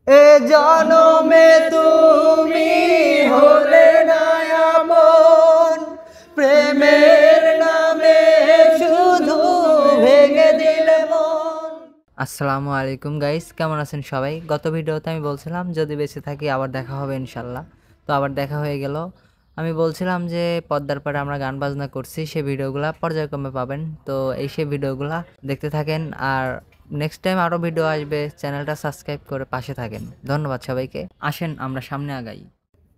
এ জনমে তুমি হলে না আপন, প্রেমের নামে শুধু ভেঙে দিলে মন। আসসালামু আলাইকুম গাইস, কেমন আছেন সবাই? গত ভিডিওতে আমি বলছিলাম যদি বেঁচে থাকি আবার দেখা হবে ইনশাল্লাহ। তো আবার দেখা হয়ে গেল। আমি বলছিলাম যে পদ্মার পাড়ে আমরা গান বাজনা করছি, সেই ভিডিওগুলো পর্যায়ক্রমে পাবেন। তো সেই ভিডিওগুলো দেখতে থাকেন, আর নেক্সট টাইম আরও ভিডিও আসবে। চ্যানেলটা সাবস্ক্রাইব করে পাশে থাকেন। ধন্যবাদ সবাইকে। আসেন আমরা সামনে আগাই।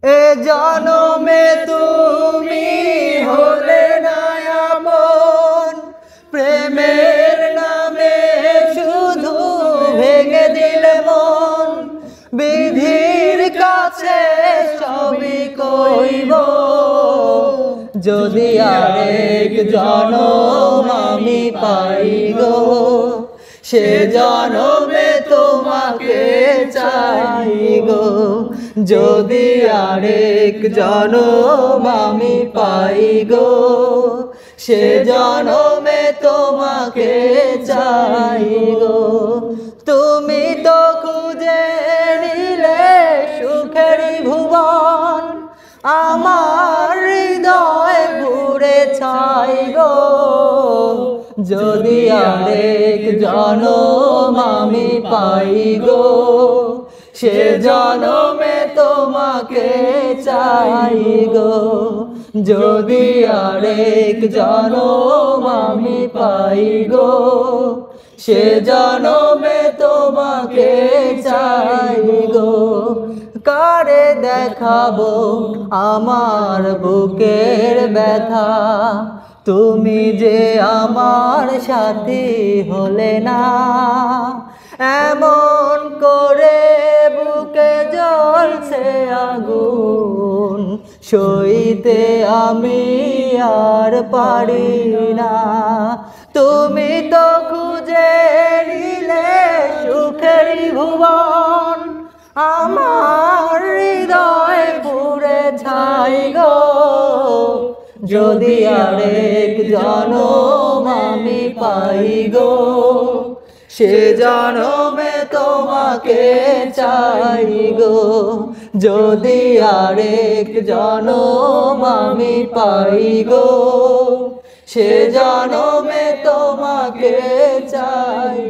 এ জনমে তুমি হলে না আপন, প্রেমের নামে শুধু ভেঙে দিলে মন। বিধির কাছে সবই কইব, যদি আরেক জনম আমি পাই গো, সে জনমে তোমাকে চাই গো। যদি আরেক জনম আমি পাই গো, সে জনমে তোমাকে চাই গো। তুমি তো খুঁজে নিলে সুখের ভুবন, আমার হৃদয় পুড়ে ছাই গো। যদি আরেক জনম আমি পাই গো, সে জনমে তোমাকে চাই গো। যদি আরেক জনম আমি পাই গো, সে জনমে তোমাকে চাই গো। কারে দেখাবো আমার বুকের ব্যথা, তুমি যে আমার সাথী হলে না। এমন করে বুকে জ্বলছে আগুন, সইতে আমি আর পারি না। তুমি তো খুঁজে নিলে সুখের ভুবন, আমার হৃদয় পুড়ে ছাই গো। যদি আরেক জনম আমি পাই গো, সে জনমে তোমাকে চাই গো। যদি আরেক জনম আমি পাই গো, সে জনমে তোমাকে চাই।